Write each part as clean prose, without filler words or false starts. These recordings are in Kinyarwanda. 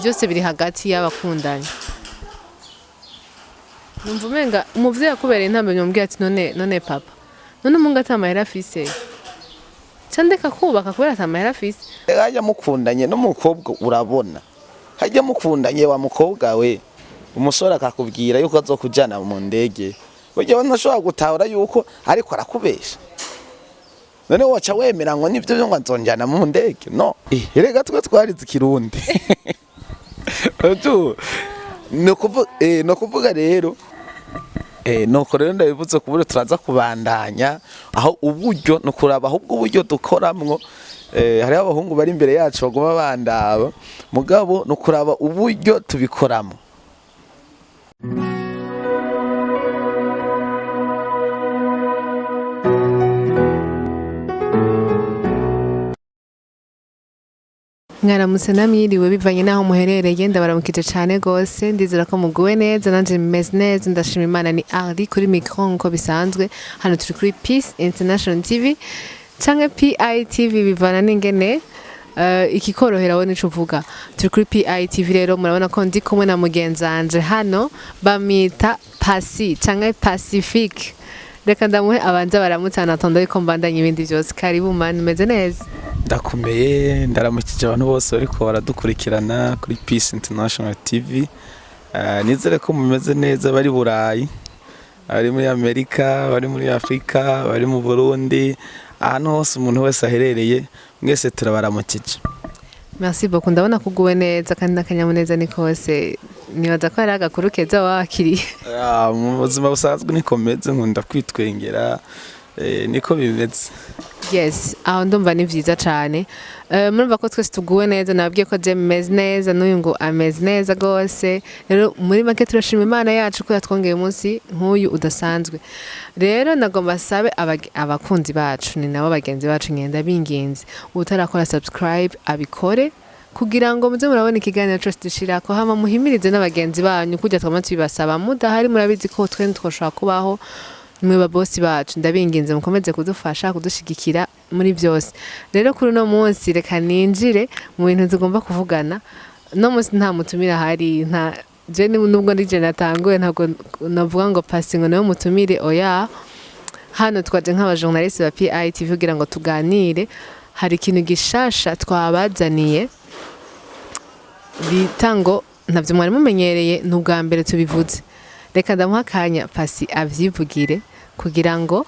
byose biri hagati y'abakundanye. Numva umenga umuvyeyi akubereye intambwe nyumbwiye ati none papa none umunga atamahera afise candeka kubaka kubera atamahera afise. Hajya mukundanye n'umukobwa urabona, hajya mukundanye wa mukobwa we umusore akakubwira yuko azokujana mu ndege, buryo ntashobora gutahura yuko ariko arakubesha. None waca wemera ngo nivyo byo ngo nzonjana mu ndege no erega twe twarize Kirundi. No kuvuga rero nuko rero ndabivuze kubure turaza kubandanya aho uburyo no kuraba ahubwo uburyo dukoramwo. Hari abahungu bari imbere yacu bagoma bandaba mugabo no kuraba uburyo tubikoramo. Mwaramutse namwiriwe bivanye naho muherereye ndabaramukije cyane gose ndizera ko muguwe neza nanje meze neza ndashima Imana. Ni Ari kuri micro nko bisanzwe hano turi kuri Peace International TV canke PITV bivana n'ingene ikikoroheraho nico uvuga. Turi kuri PITV rero murabona ko ndi kumwe na mugenzanje hano bamita Pasi canke Pacific. Reka ndamuhe abanza baramutse anatonda ko mbandanye ibindi byose. Karibu mani meze neza. Ndakomeye ndaramukije abantu bose bariko baradukurikirana kuri Peace International TV. Nizere ko mumeze neza bari Burayi, bari muri Amerika, bari muri Afrika, bari mu Burundi, ahantu hose umuntu wese aherereye mwese turabaramukije. Merci beaucoup ndabona kuguwe neza kandi nakanyamuneza ni kose. Nibaza ko ari agakuru keza wakiriye. Mu buzima busanzwe niko meze nkunda kwitwengera niko bimeze. Yes, aho ndumva ni vyiza cyane. Murumva ko twese tuguwe neza nabwiye ko je meze neza n'uyu ngo ameze neza gose. Rero muri make turashima Imana yacu ko yatwongeye umunsi nk'uyu udasanzwe. Rero nagomba sabe abakunzi bacu ni nabo bagenzi bacu ngenda bingenzi utarakora subscribe abikore kugira ngo muze murabona ikiganiro cyose dushirako hama muhimirize n'abagenzi banyu kujya twama tubibasaba mudahari murabizi ko twe twoshobora kubaho mwe babosi bacu ndabinginze mukomeze kudufasha kudushigikira muri byose. Rero kuri no munsi reka ninjire mu bintu tugomba kuvugana. No munsi nta mutumira hari nta je nubwo ndi je natanguye ntabwo navuga ngo Pasi ngo nayo mutumire oya. Hano twaje nk'aba journaliste ba PITV kugira ngo tuganire. Hari ikintu gishasha twabazaniye bitango ntabyo mwari mumenyereye n'ubwa mbere tubivuze. Reka ndamuhakanya Pasi avyivugire kugira ngo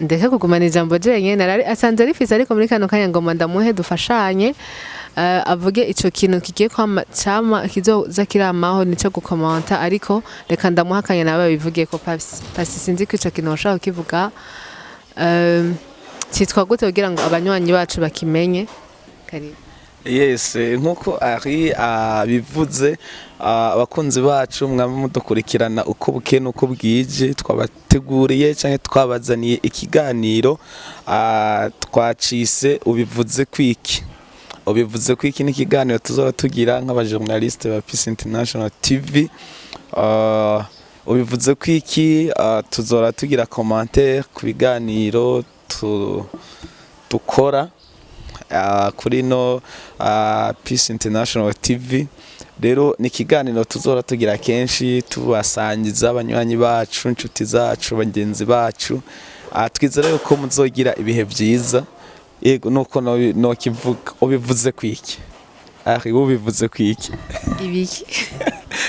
ndeke kugumana ijambo jenye narari asanze rifise ariko muri kano kanya ngoma ndamuhe dufashanye avuge ico kintu kigiye kwa chama kizoza kiramaho nico gukomenta ariko reka ndamuhakanya nawe bivugiye ko Pasi sinzi ko ico kintu ushaka kivuga cyitwa gute kugira ngo abanywanyi bacu bakimenye. Karibu. Yes, nkuko ari bivuze abakunzi bacu mwaba mudukurikirana uko buke nuko bwije twabateguriye cyane twabazaniye ikiganiro twacise ubivuze kwiki. Ubivuze kwiki ni ikiganiro tuzora tugira nk'aba journaliste ba Peace International TV. Ubivuze kwiki tuzora tugira commentaire ku biganiro dukora kuri no Peace International TV. Rero ni ikiganiro tuzora tugira kenshi tubasangiza abanywanyi bacu inshuti zacu bagenzi bacu. Twizera yuko muzogira ibihe byiza. Yego nuko no kivuga ubivuze kwiki. Ari ubivuze kwiki. Ibiki.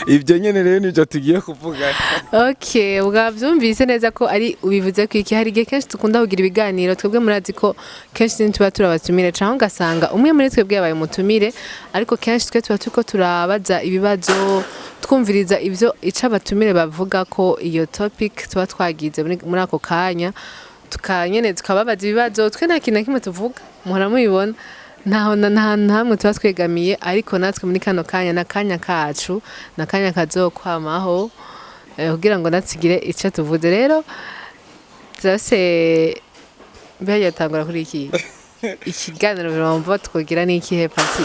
Ibyo nyene rero nibyo tugiye kuvuga. Okay, bwavyumvise neza ko ari ubivuze kwiki. Hari gihe kenshi tukunda kugira ibiganiro twebwe murazi ko kenshi tuba turabatumire cyangwa ugasanga umwe muri twebwe yabaye umutumire ariko kenshi twe tuba turiko turabaza ibibazo twumviriza ivyo ica abatumire bavuga ko iyo topic tuba twagize muri ako kanya tukanyene tukababaza ibibazo twe nta kintu kimwe tuvuga muhora mubibona ntaho hamwe tuba twegamiye ariko natwe muri kano kanya n'akanya kacu n'akanya kazokwamaho kugira ngo natsigire icyo tuvuze. Rero byose byatangura kuri iki ikiganiro biromva twogira n'ikihe Pasi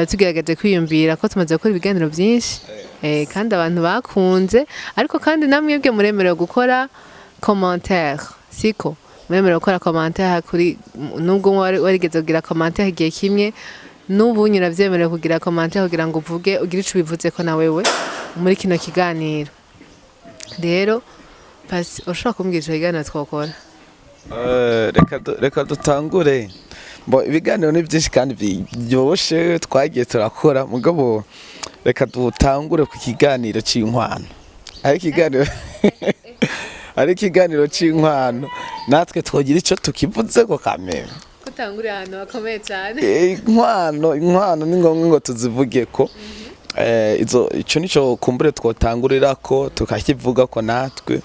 tugerageze kwiyumvira ko tumaze gukora ibiganiro byinshi kandi abantu bakunze ariko kandi namwebwe muremerewe gukora commentaire siko mwemerewe gukora commentaire kuri nubwo warigeze kugira commentaire igihe kimwe n'ubu nyine ravyemerewe kugira commentaire kugira ngo uvuge ugire ico bivuze ko na wewe muri kino kiganiro. Rero Pasi ushobora kumbwira ico kiganiro twokora? Reka dutangure. Ibiganiro ni byinshi kandi byoshe twagiye turakora, mugabo reka dutangure ku kiganiro c'inkwano. Ari ikiganiro c'inkwano natwe twogira ico tukivuze ko kamera. Kutangure ahantu hakomeye cyane. Inkwano ni ngombwa ngo tuzivuge ko. Ico nico kumbure twotangurira ko tukakivuga ko natwe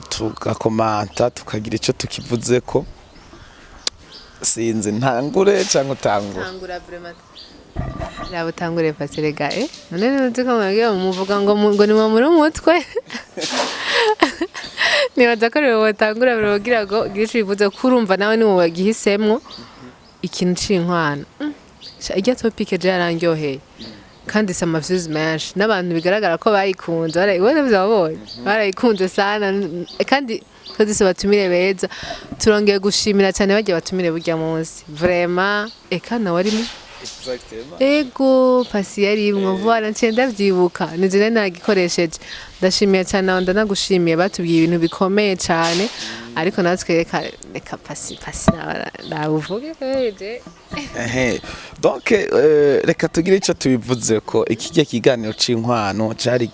tugakomanta tukagira ico tukivuze ko. Sinzi ntangure cyangwa utangure? Tangura vraiment. Rabo tangure Pasi rega none nuzi ko mwagiye muvuga ngo ni muri umutwe. Nibaza ko rero watangura birogira ngo gisho bivuze kurumva nawe ni wowe wagihisemwo ikintu c'inkwano. Irya topic je yarangyoheye kandi sama views menshi n'abantu bigaragara ko bayikunze ubona byabonye barayikunze sana kandi twese batumire beza turongeye gushimira cyane bagiye batumire burya munsi vraiment kana warimo ego Pasi yarimwo vuba nce ndavyibuka nije nagikoresheje ndashimiye cyane nawe ndanagushimiye batubwiye ibintu bikomeye cyane ariko natwe reka Pasi nabuvuge je donc reka tugire ico tubivuze ko iki kiganiro c'inkwano cari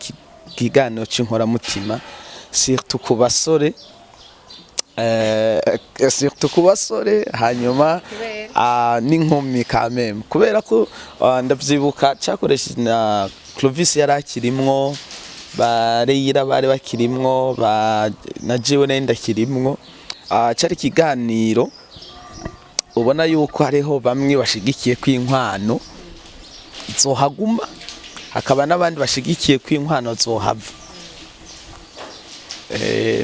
ikiganiro c'inkoramutima surtout ku basore hanyuma n'inkumi kameme kubera ko ndavyibuka cyakoresheje na Clovis yarakirimwo bareyira bari bakirimwo na jewe nenda kirimwo cari ikiganiro ubona yuko hariho bamwe bashigikiye kw'inkwano zohaguma hakaba n'abandi bashigikiye kw'inkwano zohava.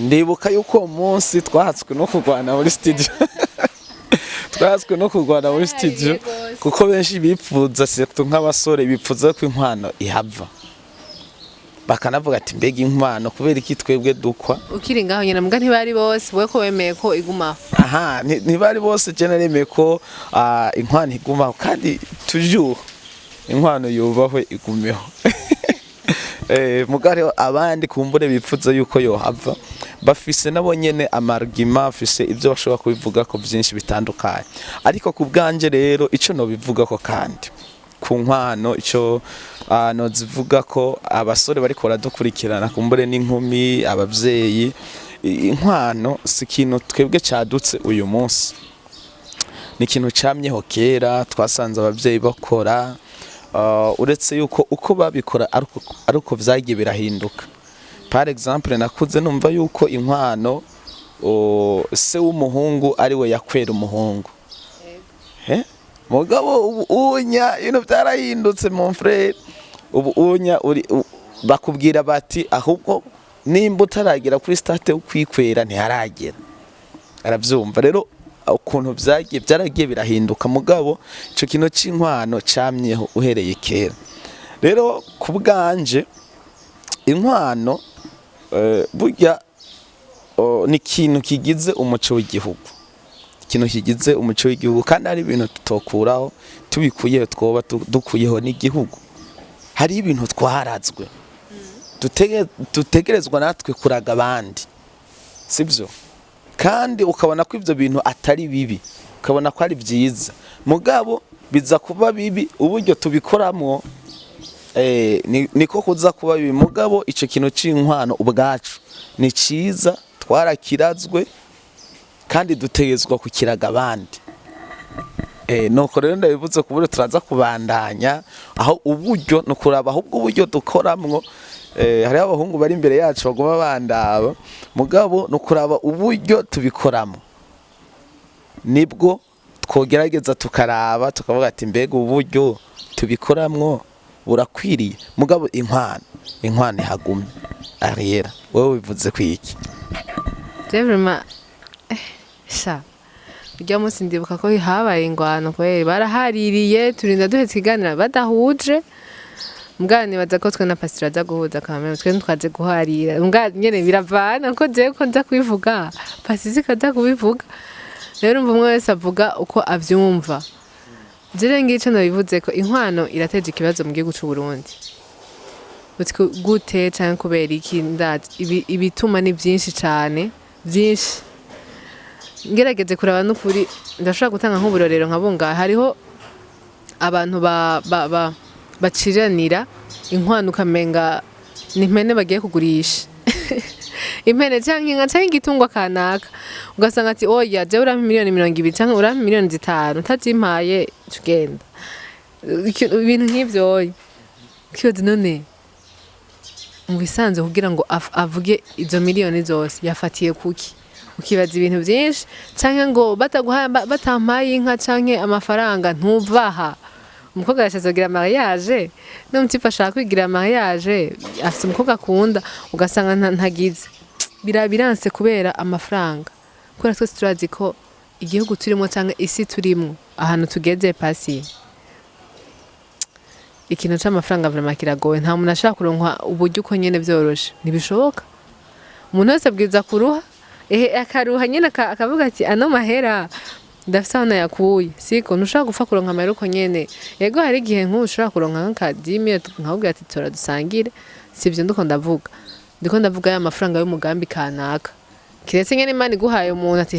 Ndibuka yuko umunsi twahatswe no kurwana muri studio kuko benshi bipfuza surtout nk'abasore bipfuza ko inkwano ihava bakanavuga ati mbega inkwano kubera iki twebwe dukwa ukiri ngaho nyina mbwa ntibari bose wowe ko wemeye ko igumaho. Ntibari bose je naremeye ko inkwano igumaho kandi toujours inkwano yubahwe igumeho. Mugare abandi kumbure bipfuza yuko yohava bafise nabo nyene amargima afise ivyo bashobora kubivuga ko byinshi bitandukanye ariko ku bwanje rero ico no bivuga ko kandi ku nkwano ico no zivuga ko abasore bariko baradukurikirana kumbure n'inkumi abavyeyi inkwano si kintu twebwe cadutse uyu munsi ni kintu camyeho kera twasanze abavyeyi bakora uretse yuko uko babikora aruko vyagiye birahinduka. Par exemple nakuze numva yuko inkwano se w'umuhungu ari we yakwera umuhungu. Mugabo unya byarahindutse mon frère ubu unya bakubwira bati ahubwo nimba utaragira kuri state ukwikwera ntiharagera aravyumva rero ukuntu byaragiye birahinduka mugabo ico kino c'inkwano camyeho uhereye kera. Rero ku bwanje inkwano burya ni ikintu kigize umuco w'igihugu kandi hari ibintu tutokuraho tubikuyeho twoba dukuyeho n'igihugu. Hari ibintu twarazwe dutegerezwa natwe kuraga abandi sivyo kandi ukabona ko ivyo bintu atari bibi ukabona ko ari byiza mugabo biza kuba bibi uburyo tubikoramo niko kuza kuba bibi mugabo ico kintu c'inkwano ubwacu ni ciza twarakirazwe kandi dutegezwa kukiraga abandi. Nuko rero ndabivuze kubure turaza kubandanya aho uburyo no kuraba ahubwo uburyo dukoramwo hari abahungu bari imbere yacu bagoma bandaba mugabo no kuraba uburyo tubikoramo nibwo twogerageza tukaraba tukavuga ati mbega uburyo tubikoramwo burakwiriye mugabo inkwano ihagumye ariera wowe bivuze kwiki? Vraiment ujya munsi ndibuka ko habaye ingwano kweri barahaririye turinda duhetse ikiganiro badahuje mbwani baza ko twe na pastor aza guhuza kamera twe ntwaje guharira mbwani nyene biravana ko je ko nza kwivuga pasisi kaza kubivuga rero umwe wese avuga uko avyumva jere ngico nabivuze ko inkwano irateje ikibazo mu gihugu c'u Burundi gute canke kubera iki ndazi ibituma ni vyinshi cane vyinshi ngerageze kuraba n'ukuri ndashobora gutanga nk'uburorero nka bunga hariho abantu baciranira inkwano ukamenga ni impene bagiye kugurisha impene canke inka canke igitungwa kanaka ugasanga ati oya je urampa miliyoni 20 canke urampa miliyoni 5 ntazimpaye tugenda ibintu nk'ivyo kiyoze none mu bisanzwe kugira ngo avuge izo miliyoni zose yafatiye kuki ukibaza ibintu byinshi canke ngo batampaye inka canke amafaranga ntuvaha umukobwa yashazagira mariage no mutipa ashaka kwigira mariage afite umukobwa akunda ugasanga ntagize birabiranse kubera amafaranga kubera twese turazi ko igihugu turimo canke isi turimo ahantu tugeze pasi ikintu c'amafaranga vraiment kiragoye nta muntu ashaka kuronka uburyo uko nyene vyoroshe ntibishoboka umuntu wese abwiza kuruha akaruha nyene akavuga ati ano mahera ndafise aho nayakuye siko ntushaka gupfa kuronka amahera uko nyene yego hari igihe ushobora kuronka nka 10,000 nkakubwira ati tora dusangire sivyo ndiko ndavuga ya mafaranga y'umugambi kanaka kiretse nyene Imana iguhaye umuntu ati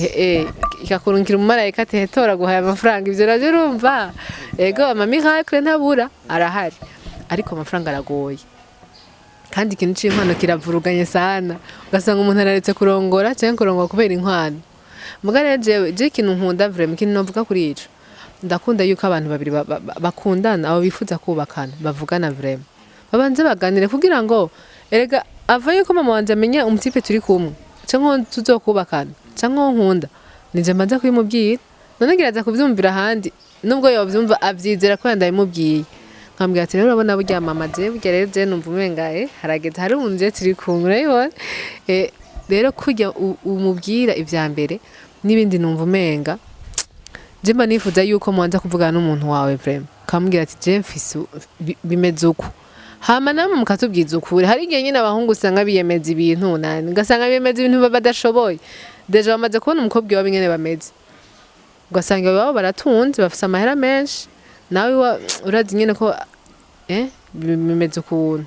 ikakurungikira umumarayika ati tora guhaye amafaranga ivyo ravyo urumva yego amamiracle ntabura arahari ariko amafaranga aragoye kandi ikintu c'inkwano kiravuruganye sana ugasanga umuntu araretse kurongora canke kurongora kubera inkwano mugare je ikintu nkunda vraiment ikintu novuga kuri ico ndakunda yuko abantu babiri bakundana abo bifuza kubakana bavugana vraiment babanze baganire kugira ngo erega ava yuko mama wanje amenya umutipe turi kumwe canke tuzokubakana canke nkunda nije mbanza kubimubwira none giraza kuvyumvira handi nubwo yovyumva avyizera ko ndabimubwiye nkambwira ati rero urabona burya mama je burya rero je numva umengaye harageze hari umuntu je turi kumwe urabibona rero kujya umubwira ivya mbere n'ibindi numva umenga je mba nifuza yuko mwanza kuvugana n'umuntu wawe vraiment kambwira ati je mfise bimeze uko hama namwe mukatubwiza ukuri hari igihe nyine abahungu usanga biyemeza ibintu nani ugasanga biyemeza ibintu badashoboye deja bamaze kubona umukobwa wabo ingene bameze ugasanga babo baratunze bafise amahera menshi nawe urazi nyene ko bimeze ukuntu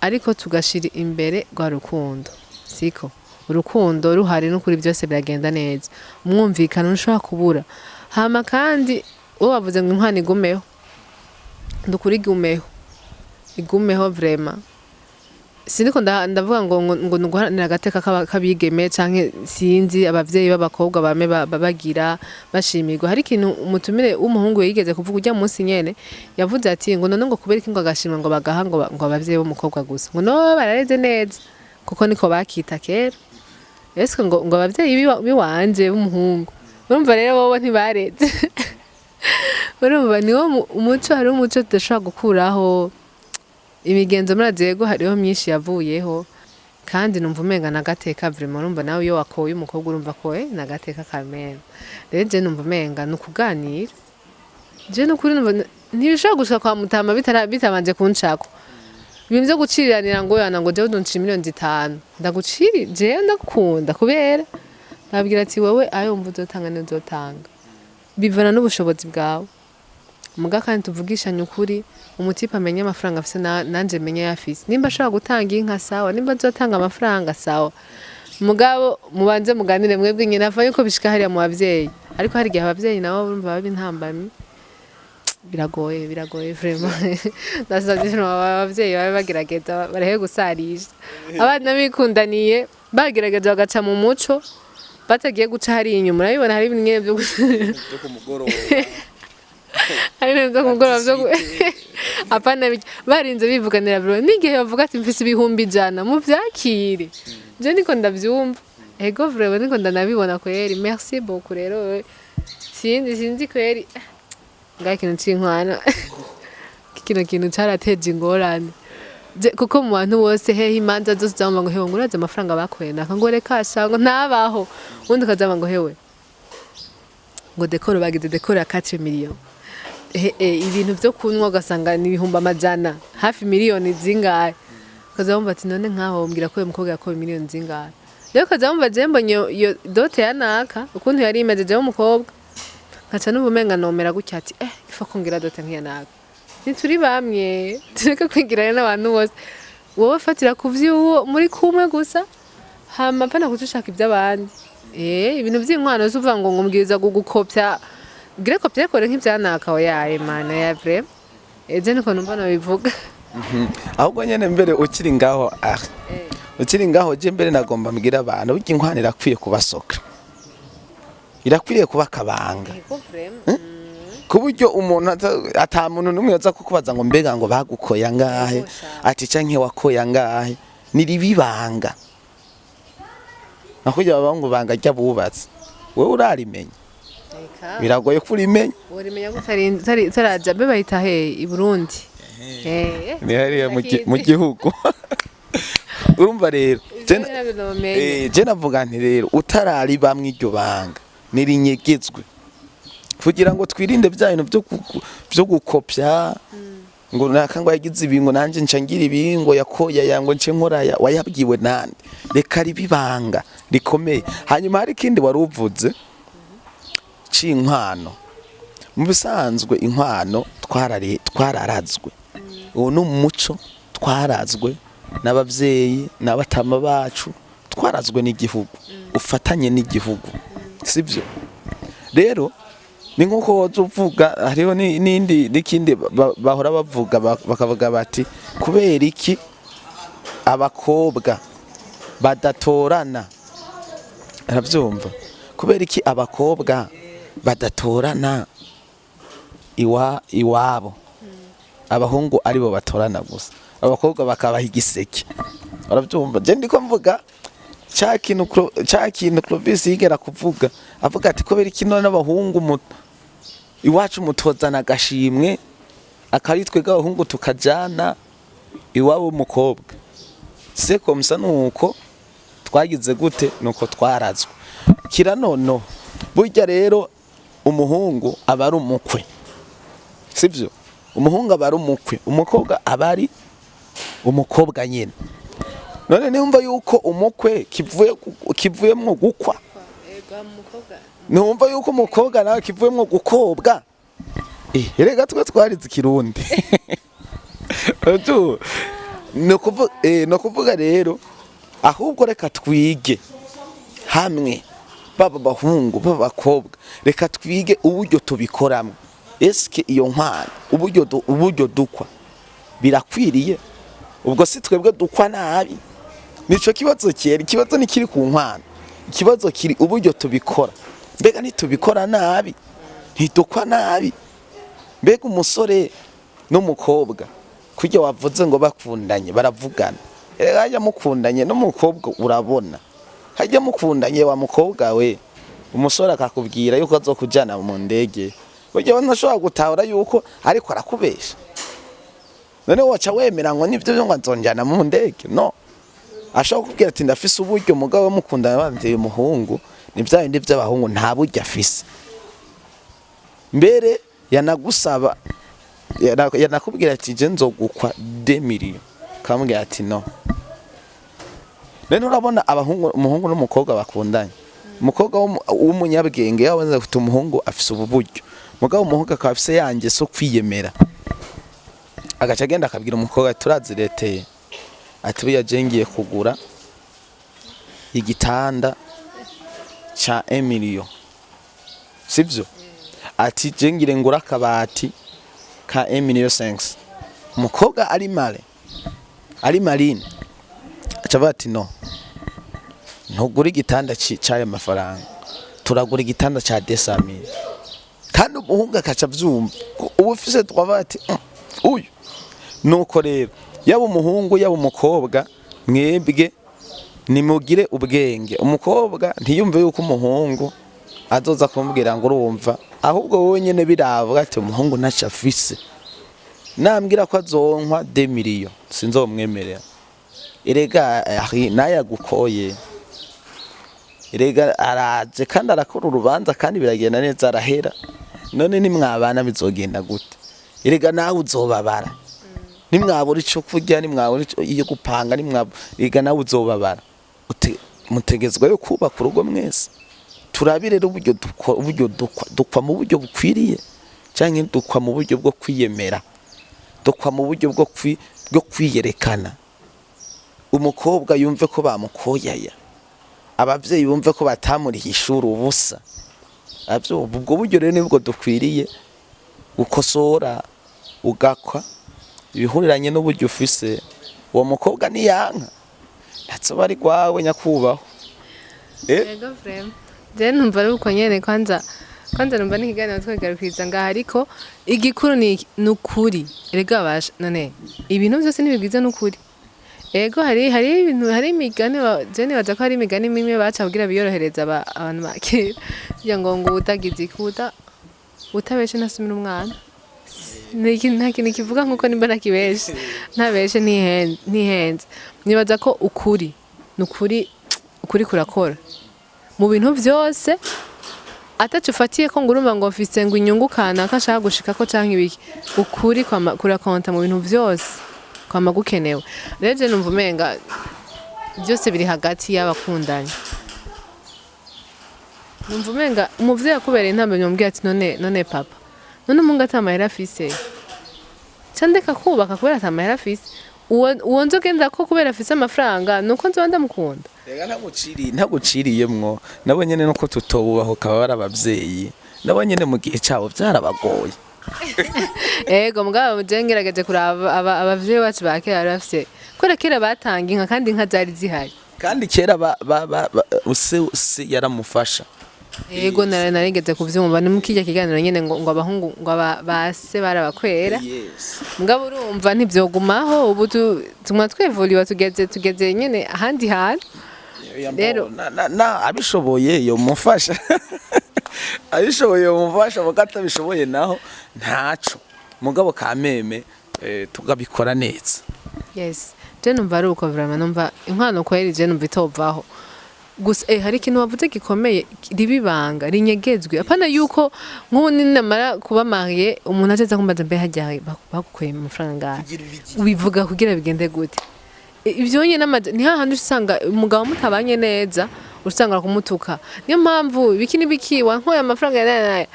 ariko tugashira imbere rwa rukundo siko urukundo ruhari n'ukuri byose biragenda neza umwumvikano ntushobora kubura hama kandi uwo bavuze ngo inkwano igumeho ndukuri igumeho vraiment siniko ndavuga ngo nuguharanira agateka kabigeme canke sinzi abavyeyi b'abakobwa bame babagira bashimirwa hari ikintu umutumire w'umuhungu yigeze kuvuga ujya munsi nyene yavuze ati ngo none ngo kubera iki ngo agashimwa ngo bagaha ngo abavyeyi b'umukobwa gusa ngo no barareze neza kuko niko bakita kera ese ngo abavyeyi biwanje b'umuhungu urumva rero bobo ntibareze urumva niwo umuco hari umuco tudashobora gukuraho imigenzo murazego hariho myinshi yavuyeho kandi numva umenga nagateka vraiment urumva nawe iyo wakoye umukobwa urumva ko nagateka kamera rero je numva umenga nukuganira je nukuri numva ntibishobora gushika kwa mutama bitabanje kunshako ibintu byo guciriranira ngo yana ngo je udunci miliyoni 5 ndaguciri je ndakunda kubera nabwira ati wowe ayo mvu uzotanga n'uzotanga bivana n'ubushobozi bwawe muga kandi tuvugishanye ukuri umutipe amenye amafaranga afise nanje menye yafise nimba ashaka gutanga inka sawa nimba azotanga amafaranga sawa mugabo mubanze muganire mwebwe nyine afa yuko bishika hariya mu bavyeyi ariko hari gihe abavyeyi nabo bumva babi ntambamye biragoye vraiment nasabye abavyeyi babe bagerageza barahe gusarisha abana bikundaniye bagerageza bagaca mu muco batagiye guca hari inyuma urabibona hari ibintu byo kumugoroba hari nzo kumugoroba byo apana barinze bivuganira bro n'igihe bavuga ati mfise ibihumbi 100 mu vyakire je niko ndavyumva ego vraiment niko ndanabibona kweri merci beaucoup rero sinzi kweri ngaho ikintu cy'inkwano kino kintu cyarateje ingorane kuko mu bantu bose hehe imanza zose zamba ngo hewe nguraze amafaranga bakwenda ngo reka shango ntabaho undi kazaba ngo hewe ngo dekoro bagize dekoro ya 4 millions ibintu byo kunywa gasanga ni ibihumbi 100 hafi miliyoni zingahe kazabumva ati none nkaho mbwira ko umukobwa yakoye miliyoni zingahe rero kazabumva je mbonye iyo dote yanaka ukuntu yari imejeje umukobwa nkaca n'ubumenga nomera gutya ati ifa kongira dote nk'iya nawe ntituri bamwe tureke kwigirana n'abantu bose wowe fatira ku vy'uwo muri kumwe gusa hama pana kutushaka iby'abandi ibintu by'inkwano zuvuga ngo ngumbwiriza gugukopya gire kopya kore nk'ibyanaka yaye mana ya vrai eje niko numva no bivuga ahubwo nyene mbere ukiri ngaho ukiri ngaho je mbere nagomba mbwira abantu burya inkwano irakwiye kubasoka irakwiye kuba kabanga ku buryo umuntu ata muntu n'umwe yaza kukubaza ngo mbega ngo bagukoya ngahe ati canke wakoya ngahe niribibanga nakujya babangu banga jya bubatse wewe urarimenya biragoye kurimenya urimenya gutari taraja be bahita i Burundi ni hariya mu gihugu urumva rero je navuga nti rero utarari bamwe iryo banga nirinyegezwe kugira ngo twirinde bya bintu byo gukopya ngo nakangwa yagize ibingo nanje ncangira ibingo yakoya yango nce nkoraya wayabwiwe nande reka ribibanga rikomeye hanyuma hari kindi waruvuze c'inkwano mu bisanzwe inkwano twararazwe uwo n'umuco twarazwe n'abavyeyi n'abatama bacu twarazwe n'igihugu ufatanye n'igihugu sivyo rero ni nkuko wozuvuga hariho n'ikindi bahora bavuga bakavuga bati kubera iki abakobwa badatorana aravyumva kubera iki abakobwa badatorana iwabo abahungu aribo batorana gusa abakobwa bakabaha igiseke aravyumva je ndiko mvuga cha kintu Clovis yigera kuvuga avuga ati kubera iki none n'abahungu iwacu mutozana agashimwe akaritwe g'abahungu tukajana iwabo umukobwa se komsa nuko twagize gute nuko twarazwe kira nono burya rero umuhungu aba ari umukwe sivyo umuhungu aba ari umukwe umukobwa aba ari umukobwa nyene none numva yuko umukwe kivuyemwo gukwa numva yuko umukobwa nawe kivuyemwo gukobwa erega twe twarize ikirundi no kuvuga rero ahubwo reka twige hamwe baba bahungu baba bakobwa reka twige uburyo tubikoramo eske iyo nkwano uburyo dukwa birakwiriye ubwo si twebwe dukwa nabi nico kibazo kiri kibazo nikiri ku nkwano ikibazo kiri uburyo tubikora mbega nitubikora nabi ntidukwa nabi mbega umusore n'umukobwa kujya wavuze ngo bakundanye baravugana hajya mukundanye n'umukobwa urabona hajya mukundanye wa mukobwa we umusore akakubwira yuko azokujana mu ndege burya ntashobora gutahura yuko ariko arakubesha none waca wemera ngo nivyo byo ngo nzonjana mu ndege no ashaka kubwira ati ndafise uburyo mugabo mukundana banteye umuhungu nivya bindi by'abahungu nta buryo afise mbere yanagusaba yanakubwira ati je nzogukwa 2 million kamubwira ati no none urabona abahungu umuhungu n'umukobwa bakundanye umukobwa w'umunyabwenge yabanza gufite umuhungu afise uburyo mugabo umuhungu akaba afise yanjye so kwiyemera agaca agenda akabwira umukobwa turazireteye ati buya jengiye kugura igitanda cha 1 million sivyo ati jengire ngura akabati ka 1 million 5 umukobwa ari marine aca ati no ntugura igitanda cy'aya mafaranga turagura igitanda cha 200,000 kandi umuhungu akaca vyumva ubufise twabati uyu nuko rero yaba umuhungu yaba umukobwa mwebwe nimugire ubwenge umukobwa ntiyumve yuko umuhungu azoza kumubwira ngo urumva ahubwo wowe nyene biravuga ati umuhungu ntaca afise nambwira ko azonkwa 2 million sinzomwemerera erega naya gukoye erega araje kandi arakora urubanza kandi biragenda neza arahera none nimwabana bizogenda gute erega nawe uzobabara nimwabura ico kurya nimwabura iyo gupanga nimwabura nawe uzobabara mutegezwa yo kubaka urugo mwese turabire rero uburyo dukwa mu buryo bukwiriye cyangwa dukwa mu buryo bwo kwiyemera, dukwa mu buryo bwo kwiyerekana. Umukobwa yumve ko bamukoyaya, abavyeyi bumve ko batamuriha ishuri ubusa. Ubwo buryo rero nibwo dukwiriye gukosora, ugakwa ibihuriranye n'uburyo ufise. Uwo mukobwa niyanka ntatsoba ari kwawe nyakubahwa. Yego frame. Je numva ari uko nyene kwanza numva n'ikiganiro twagarukiza ngaha, ariko igikuru ni ukuri. Erega basha none ibintu byose nibigwiza n'ukuri. Ego hari imigani je nibaza ko hari imigani mimwe baca kugira biyorohereza abantu bakera kugira ngo utagize ikuda utabeshe nasumira umwana. Nta kintu kivuga nkuko nimba nakibeshe ntabeshe ntihenze. Nibaza ko ukuri kurakora mu bintu byose, atacu ufatiye ko ngurumva ngo mfise ngo inyungu kanaka nshaka gushika ko canke ibiki. Ukuri kurakonta mu bintu byose kwama gukenewe. Rero je numva umenga byose biri hagati y'abakundanye. Numva umenga umuvyeyi akubereye intambe nyumbwiye ati none papa, none umunga atamahera afise candeka kubaka kubera atamahera afise, uwo nzogenda ko kubera afise amafaranga nuko nzoba ndamukunda. Ega ntaguciriyemwo, nabo nyene nuko tutobubaho kaba barabavyeyi, nabo nyene mu gihe cabo byarabagoye. Ego mugabo je ngerageje kuraba abavyeyi bacu bakera bafise kora kera batanga inka kandi inka zari zihari, kandi kera use yaramufasha. Ego narigeze kuvyumva ni mukijya kiganiro nyene ngo abahungu ngo base barabakwera. Mugabo urumva ntivyogumaho, ubu tumwa twevuriwa tugeze nyene ahandi hantu. Rero abishoboye yo mufasha abishoboye mufasha, mugatabishoboye naho ntaco. Mugabo kameme tugabikora neza. Yes, je numva ari uko vraiment, numva inkwano kweri je numva itovaho. Gusa hari ikintu wavuze gikomeye ribibanga rinyegezwe, apana yuko nk'ubu ninamara kuba mariye umuntu ateza kumbaza mbe hajya bagukweye amafaranga ngaha ubivuga kugira bigende gute. Ibyo nyene ni hahandi usanga umugabo mutabanye neza usanga kumutuka. Niyo mpamvu biki wankoye amafaranga ya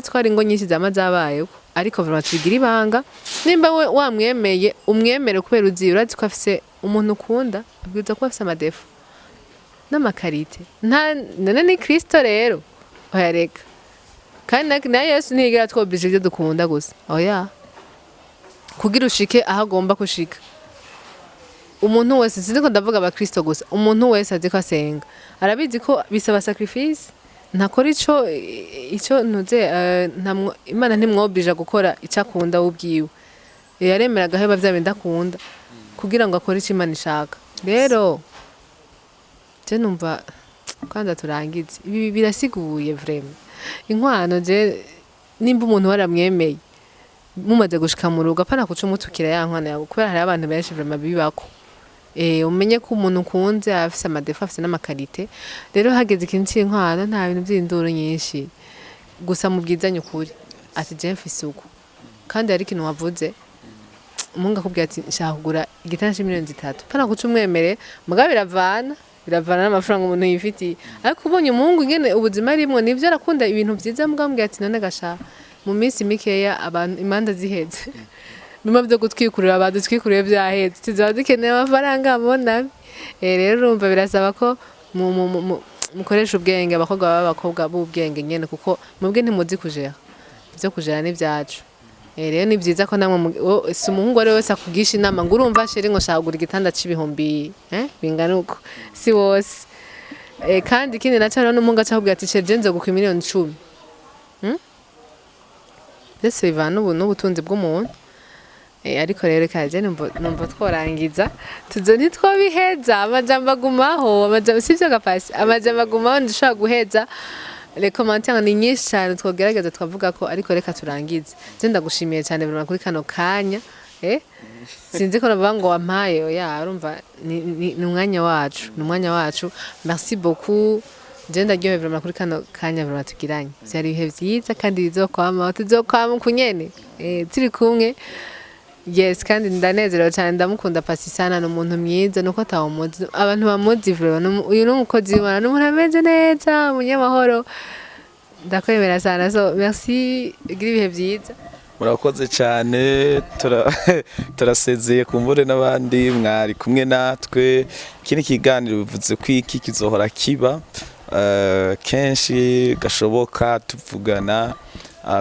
twari ngo nyinshi zamazabaye, ariko vraiment tugira ibanga. Nimba we wamwemeye umwemere kubera uzi urazi ko afise umuntu ukunda, abwiza ko afise amadefu n'amakarite. None ni Kristo rero oyareka, kandi na Yesu ntigira twobije ibyo dukunda gusa, oya, kugira ushike aho agomba kushika. Umuntu wese siniko ndavuga aba Kristo gusa, umuntu wese azi ko asenga arabizi ko bisaba sacrifice. Ntakora ico ntuze Imana ntimwobije gukora icyo akunda ubwiwe, yaremera gaheba bya bindi akunda kugira ngo akore icyo Imana ishaka. Rero je numva kandi turangize ibi birasiguye vraiment. Inkwano je nimba umuntu waramwemeye mumaze gushika mu rugo apana kuca umutukira ya nkwano yawe, kubera hari abantu benshi vraiment bibako. Umenye ko umuntu ukunze afise amadefa afise n'amakarite. Rero hageze ikintu cy'inkwano nta bintu by'induru nyinshi, gusa mubwizanye ukuri ati je mfise uko. Kandi hari ikintu wavuze umunga kubwira ati nshaka kugura igitanda c'imiliyoni 3, apana kuca umwemere mugabo biravana n'amafaranga umuntu yifitiye. Ariko ubonye umuhungu ingene ubuzima arimwo nivyo arakunda ibintu vyiza, mugambwe ati none gasha mu minsi mikeya abantu imanda ziheze bimwe byo gutwikurira abadutwikuriye byahetse tuzaba dukeneye amafaranga abona. Rero urumva birasaba ko mukoresha ubwenge, abakobwa b'abakobwa b'ubwenge nyene, kuko mubwe ntimuzi kujera byo kujera n'ibyacu. Rero ni byiza ko namwe si umuhungu ari wese akugisha inama ngo urumva sheri ngo shaka gura igitanda c'ibihumbi bingana uko, si wose. Kandi ikindi naco rero n'umuhungu acakubwira ati sheri je nzo gukwa miliyoni 10. Byose bivana n'ubutunzi bw'umuntu. Ariko rero kaje numva tworangiza ntitwobiheza, amajambo agumaho, sivyo gapasi, amajambo agumaho ndashaka guheza. Les commentaires ni nyinshi cyane twogerageza twavuga ko, ariko reka turangize. Je ndagushimiye cyane buri kuri kano kanya. Sinzi ko navuga ngo wampaye, oya, urumva ni umwanya wacu. Merci beaucoup. Je ndaryohewe vraiment kuri kano kanya vraiment tugiranye. Byari ibihe byiza kandi bizokwama kunyene turi kumwe. yes kandi ndanezerewe cyane ndamukunda Pasi sana ni umuntu mwiza nuko atawumuzi abantu bamuzi vraiment uyu ni umukozi w'Imana ni umuntu ameze neza umunyamahoro ndakwemera sana so merci gira ibihe byiza murakoze cyane turasezeye kumbure n'abandi mwari kumwe natwe kini kiganiro bivuze ko iki kizohora kiba kenshi gashoboka tuvugana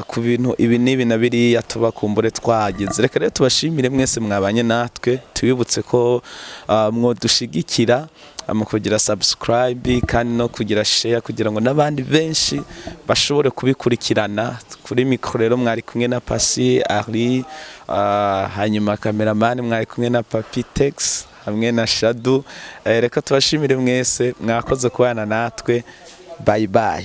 ku bintu ibi n'ibi na biriya tuba kumbure twageze reka rero tubashimire mwese mwabanye natwe tubibutse ko mwodushigikira mu kugira subscribe kandi no kugira share kugira ngo n'abandi benshi bashobore kubikurikirana kuri mikoro rero mwari kumwe na Pasi Ari hanyuma cameraman mwari kumwe na Papi Tex hamwe na Shadu reka tubashimire mwese mwakoze kubana natwe bye bye